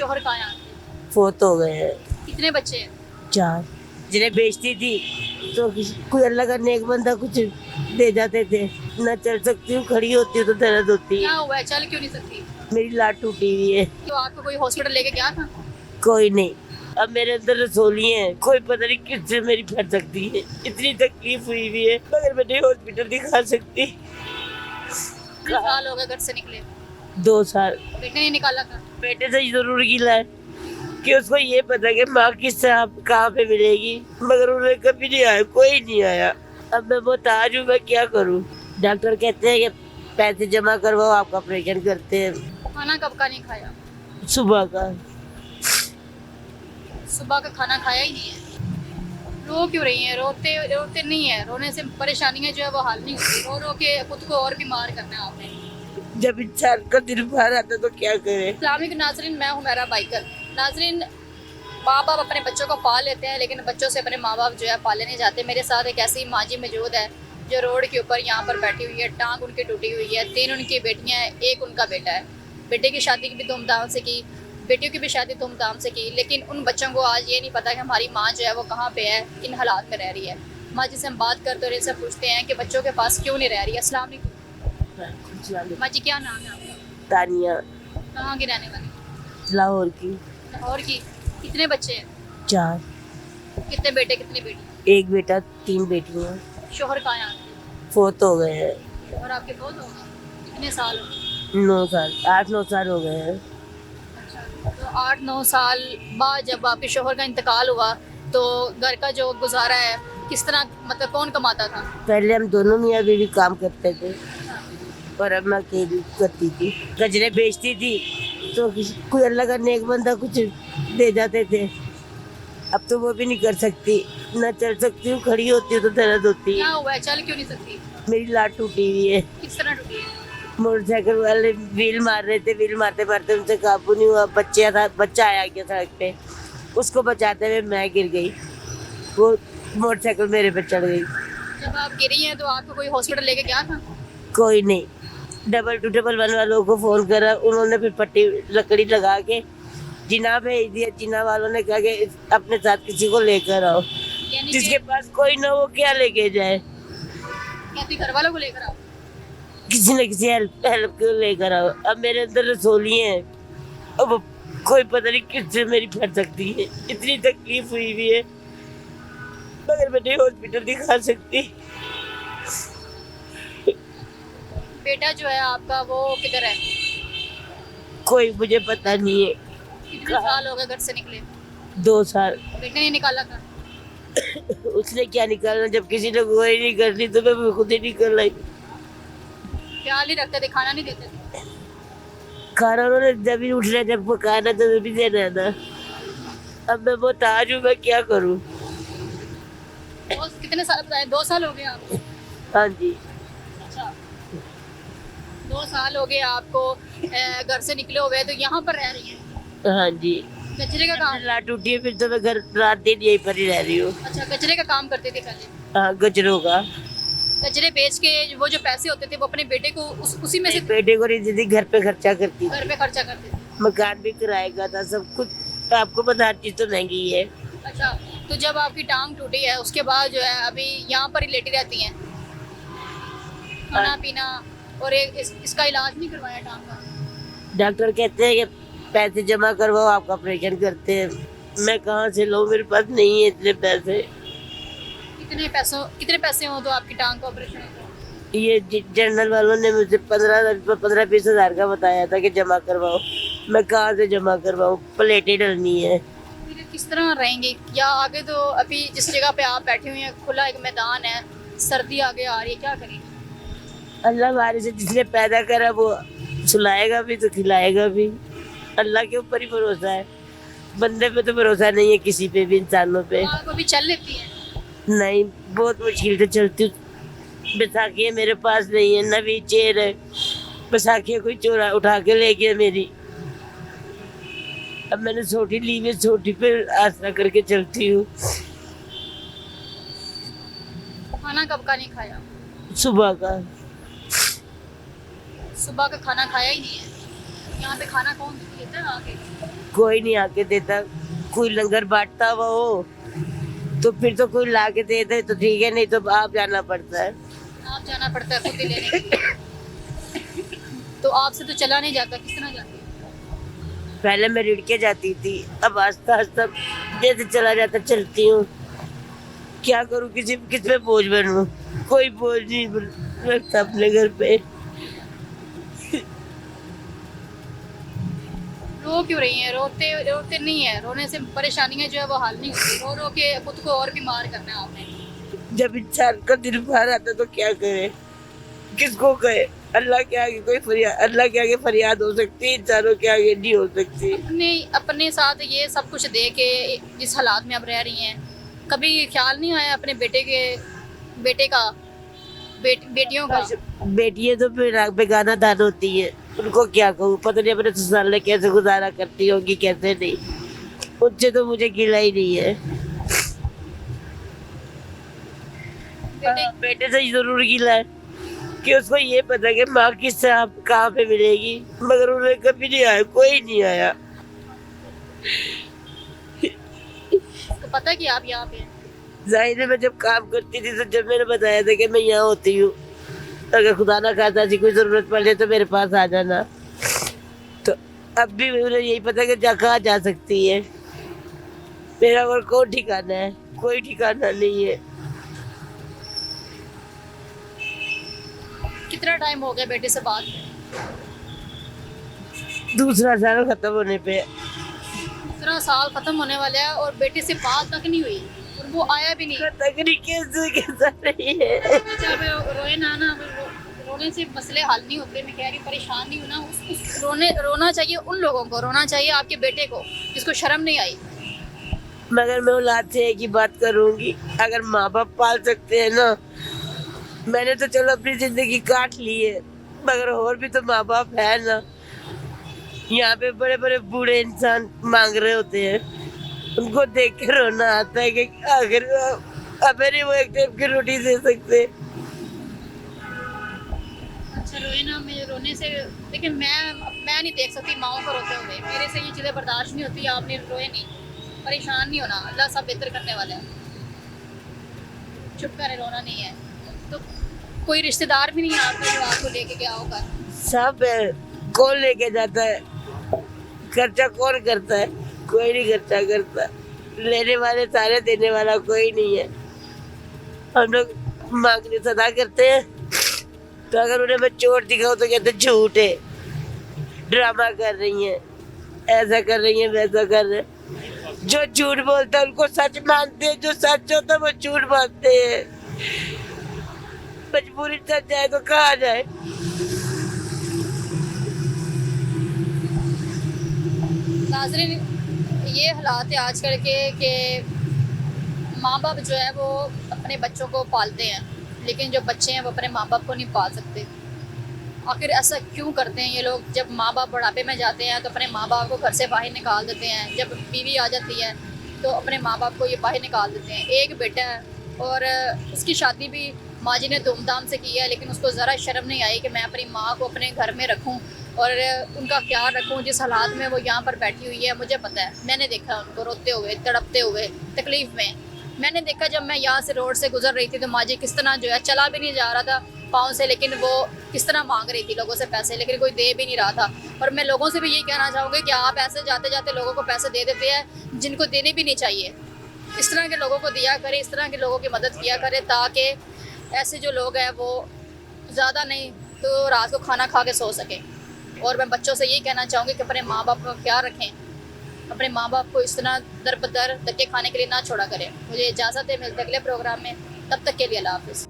शोहर कहाँ हैं आपके? फोत हो गए हैं। कितने बच्चे हैं? 4 जिन्हें बेचती थी तो कोई अल्लाह का नेक बंदा कुछ दे जाते थे। ना चल सकती हूँ, खड़ी होती हूँ तो दर्द होती क्या है। हुआ है, चल क्यों नहीं सकती? मेरी लात टूटी हुई है। तो आपको कोई हॉस्पिटल लेके गया था? कोई नहीं। अब मेरे अंदर रसोली है, कोई पता नहीं किससे मेरी फट सकती है। इतनी तकलीफ हुई हुई है मगर मैं नहीं हॉस्पिटल दिखा सकती। कितने साल हो गए घर से निकले? 2 साल। बेटे ने निकाला था? बेटे से ही जरूर गिला है कि उसको ये पता कि माँ किस कहाँ पे मिलेगी, मगर उन्हें कभी नहीं आया, कोई नहीं आया। अब मैं मोहताज हूँ, मैं क्या करूँ। डॉक्टर कहते हैं कि पैसे जमा करवाओ, आपका ऑपरेशन करते हैं। खाना कब का नहीं खाया? सुबह का। सुबह का खाना खाया ही नहीं है। रो क्यों रही हैं? रोते रोते नहीं है, रोने से परेशानियां जो है वो हल नहीं होती। रो रो के खुद को और बीमार करना है आपने। जब इंसान का दिल बाहर आता तो क्या करे। इस्लामिक नाजरीन, मैं हूँ मेरा बाइकर। नाजरीन, माँ बाप अपने बच्चों को पाल लेते हैं लेकिन बच्चों से अपने माँ बाप जो है पाले नहीं जाते। मेरे साथ एक ऐसी माँ जी मौजूद है जो रोड के ऊपर यहाँ पर बैठी हुई है। टांग उनकी टूटी हुई है। 3 उनकी बेटियाँ हैं, 1 उनका बेटा है। बेटे की शादी भी धूमधाम से की, बेटियों की भी शादी धूमधाम से की, लेकिन उन बच्चों को आज ये नहीं पता कि हमारी माँ जो है वो कहाँ पे है, किन हालात में रह रही है। माँ जी से हम बात करते और इनसे पूछते हैं कि बच्चों के पास क्यों नहीं रह रही है। अस्सलाम वालेकुम। माँ जी, क्या नाम है आपका? तानिया। कहाँ की रहने वाली? लाहौर की। लाहौर की। कितने बच्चे हैं? 4। कितने बेटे कितनी बेटी? 1 बेटा 3 बेटियां। शोहर कहाँ हैं आपके? फोत हो गए हैं। और आपके बहुत होगा? कितने साल हो गए? 9 साल 8-9 साल हो गए हैं। अच्छा, तो 8-9 साल बाद जब आपके शोहर का इंतकाल हुआ तो घर का जो गुजारा है किस तरह, मतलब कौन कमाता था? पहले हम दोनों मियाँ बीवी काम करते थे और अब मैं अकेली करती थी। गजरे बेचती थी तो कोई अल्लाह का नेक बंदा कुछ दे जाते थे। अब तो वो भी नहीं कर सकती। ना चल सकती हूँ, खड़ी होती हूँ तो दर्द होती क्या है। हुआ है, चल क्यों नहीं सकती? मेरी लात टूटी हुई है। किस तरह टूटी है? मोटरसाइकिल वाले व्हील मार रहे थे, व्हील मारते मारते उनसे काबू नहीं हुआ। बच्चा आया गया सड़क पे, उसको बचाते हुए मैं गिर गई। वो मोटरसाइकिल मेरे पे चढ़ गई। जब आप गिरी हैं तो आपको कोई हॉस्पिटल लेके गया था? कोई नहीं। 2211 वालों को फोन करा, उन्होंने फिर पट्टी लकड़ी लगा के जिना भेज दिया। जिना वालों ने कहा कि अपने साथ किसी को लेकर आओ। यानी जिसके कि पास कोई ना वो क्या लेके जाए। कहती घर वालों को लेकर आओ। किसी न किसी हेल्प को लेकर आओ। अब मेरे अंदर रसोली है, अब कोई पता नहीं किससे मेरी फट सकती है। इतनी तकलीफ हुई हुई है मगर मैं नहीं हॉस्पिटल दिखा सकती। बेटा जो है आपका वो किधर है? कोई मुझे पता नहीं है। कितने साल हो गए घर से निकले? 2 साल। बेटे ने निकाला था? उसने क्या निकालना, जब किसी ने कोई नहीं कर ली तो मैं खुद ही निकल आई। ख्याल नहीं रखते थे, खाना नहीं देते थे? खाना उन्होंने जब ही उठना, जब पकाना तो भी देना था। अब मैं मोहताज हूँ, मैं क्या करूँ। कितने साल बताए? 2 साल हो गए आपको? हाँ जी। अच्छा, 2 साल हो गए आपको घर से निकले हुए, तो यहाँ पर रह रही है? हाँ जी। कचरे का काम? लात टूटी है, फिर तो मैं घर रात दिन यहीं पर ही रह रही हूँ। अच्छा, कचरे का काम करते थे पहले? हाँ, गजरों का। कचरे बेच के वो जो पैसे होते थे वो अपने बेटे को उसी में से बेटे को नहीं देती, घर पे खर्चा करती थी। घर पे खर्चा करते थे? मकान भी किराए का था, सब कुछ। आपको पता, हर चीज तो महंगी है। अच्छा, तो जब आपकी टांग टूटी है उसके बाद जो है अभी यहाँ पर ही लेटी रहती हैं? खाना पीना और इसका इलाज नहीं करवाया टांग का? डॉक्टर कहते हैं कि पैसे जमा करवाओ, आपका ऑपरेशन करते हैं। मैं कहाँ से लूँ, मेरे पास नहीं है इतने पैसे। कितने पैसे हो तो आपकी टांग का ऑपरेशन होगा? ये जनरल वालों ने मुझे 15-20 हज़ार का बताया था कि जमा करवाओ। मैं कहाँ से जमा करवाऊँ, प्लेटें डलनी है। फिर किस तरह रहेंगे? या आगे तो अभी जिस जगह पे आप बैठे हुए हैं खुला एक मैदान है, सर्दी आगे आ रही है, क्या करेंगे? अल्लाह हमारे से जिसने पैदा करा वो सुलाएगा भी तो खिलाएगा भी। अल्लाह के ऊपर ही भरोसा है, बंदे पे तो भरोसा नहीं है किसी पे भी, इंसानों पे। आप अभी चल लेती हैं? नहीं, बहुत मुश्किल से चलती हूँ। बैसाखी है मेरे पास नहीं है, न व्हील चेयर है। बैसाखी कोई चोरा उठा के ले गया मेरी। अब मैंने छोटी ली है, छोटी पे आसरा करके चलती हूँ। खाना कब का नहीं खाया? सुबह का। सुबह का खाना खाया ही नहीं है? यहाँ पे खाना कौन देता है आके? कोई नहीं आके देता, कोई लंगर बांटता हुआ हो तो फिर तो कोई ला के दे दे तो ठीक है, नहीं तो आप जाना पड़ता है। आप जाना पड़ता है खुद ही लेने के लिए। तो आपसे तो चला नहीं जाता, किस तरह जाती है? पहले मैं रिड़ के जाती थी, अब आस्ता आस्ता जैसे चला जाता चलती हूँ। क्या करूँ, किस पे बोझ बनूं? कोई बोझ नहीं रखता अपने घर पे। रो क्यों रही हैं? रोते रोते नहीं है, रोने से परेशानियां जो है वो हल नहीं होती। रो रो के खुद को और बीमार करना है आपने। जब इंसान का दिल बाहर आता तो क्या करे, किसको कहे? अल्लाह के आगे कोई फरियाद, अल्लाह के आगे फरियाद हो सकती है, इंसानों के आगे नहीं हो सकती। अपने साथ ये सब कुछ दे के जिस हालात में अब रह रही हैं, कभी ख्याल नहीं आया अपने बेटे का, बेटियों का? बेटियां तो बेगाना दान होती है, उनको क्या कहूँ, पता नहीं अपने ससुराल में कैसे गुजारा करती होगी कैसे नहीं, उनसे तो मुझे गिला ही नहीं है। बेटे से ही जरूर गिला है कि उसको ये पता है कि माँ किस कहाँ पे मिलेगी, मगर उन्हें कभी नहीं आया, कोई नहीं आया। तो पता है कि आप यहाँ पे हैं? जाहिर है, मैं जब काम करती थी तो जब मैंने बताया था कि मैं यहाँ होती हूँ, अगर खुदा ना खाता जी कोई जरूरत पड़े तो मेरे पास आ जाना, तो अब भी उन्हें यही पता है कि कहाँ जा सकती है। मेरा और कौन ठिकाना है? कोई ठिकाना नहीं है। कितना टाइम हो गया बेटे से बात? दूसरा साल खत्म होने पे। दूसरा साल खत्म होने वाला है और बेटे से बात तक नहीं हुई, और वो आया भी नहीं। कैसा नहीं है। अच्छा, रोए ना ना, रोने से मसले हल नहीं होते। मैं कह रही परेशान नहीं हूँ ना, उस रोना चाहिए उन लोगों को, रोना चाहिए आपके बेटे को जिसको शर्म नहीं आई। मगर मैं औलाद से एक ही बात करूंगी, अगर माँ बाप पाल सकते हैं ना, मैंने तो चलो अपनी जिंदगी काट ली है, मगर और भी तो माँ बाप है ना। यहाँ पे बड़े बड़े बूढ़े इंसान मांग रहे होते हैं, उनको देख के रोना आता है कि आखिर हमें नहीं वो एक टाइम की रोटी दे सकते। अच्छा, रोए ना, मैं रोने से, लेकिन मैं नहीं देख सकती माओ को रोते हुए, मेरे से ये चीज़ें बर्दाश्त नहीं होती। आपने रोए नहीं, परेशान नहीं होना, अल्लाह सब बेहतर करने वाला है। चुप करें, रोना नहीं है। तो कोई रिश्तेदार भी नहीं है आपके जो आपको लेके गया होगा? सब है, कौन लेके जाता है? खर्चा कौन करता है? कोई नहीं खर्चा करता, लेने वाले सारे, देने वाला कोई नहीं है। हम लोग मांगने सदा करते हैं, तो अगर उन्हें मैं चोट दिखाऊं तो कहते झूठ है, ड्रामा कर रही है, ऐसा कर रही है, वैसा कर रहे हैं। जो झूठ बोलता है उनको सच मानते हैं, जो सच होता है वो झूठ मानते हैं। मजबूरी चल जाए तो कहाँ जाए? नाज़रीन, ये हालात है आजकल के कि माँ बाप जो है वो अपने बच्चों को पालते हैं, लेकिन जो बच्चे हैं वो अपने माँ बाप को नहीं पाल सकते। आखिर ऐसा क्यों करते हैं ये लोग? जब माँ बाप बुढ़ापे में जाते हैं तो अपने माँ बाप को घर से बाहर निकाल देते हैं, जब बीवी आ जाती है तो अपने माँ बाप को ये बाहर निकाल देते हैं। एक बेटा है और उसकी शादी भी माँ जी ने धूमधाम से की है, लेकिन उसको ज़रा शर्म नहीं आई कि मैं अपनी माँ को अपने घर में रखूँ और उनका ख्याल रखूँ। जिस हालात में वो यहाँ पर बैठी हुई है मुझे पता है, मैंने देखा उनको रोते हुए, तड़पते हुए, तकलीफ़ में। मैंने देखा जब मैं यहाँ से रोड से गुजर रही थी तो माँ जी किस तरह जो है, चला भी नहीं जा रहा था पाँव से, लेकिन वो किस तरह मांग रही थी लोगों से पैसे, लेकिन कोई दे भी नहीं रहा था। और मैं लोगों से भी यही कहना चाहूँगी कि आप ऐसे जाते जाते लोगों को पैसे दे देते हैं जिनको देने भी नहीं चाहिए। इस तरह के लोगों को दिया करें, इस तरह के लोगों की मदद किया करें, ताकि ऐसे जो लोग हैं वो ज़्यादा नहीं तो रात को खाना खा के सो सकें। और मैं बच्चों से यही कहना चाहूँगी कि अपने माँ बाप का ख्याल रखें, अपने माँ बाप को इस तरह दर बदर धक्के खाने के लिए ना छोड़ा करें। मुझे इजाज़त है, मिलते अगले प्रोग्राम में, तब तक के लिए अल्लाह हाफ़िज़।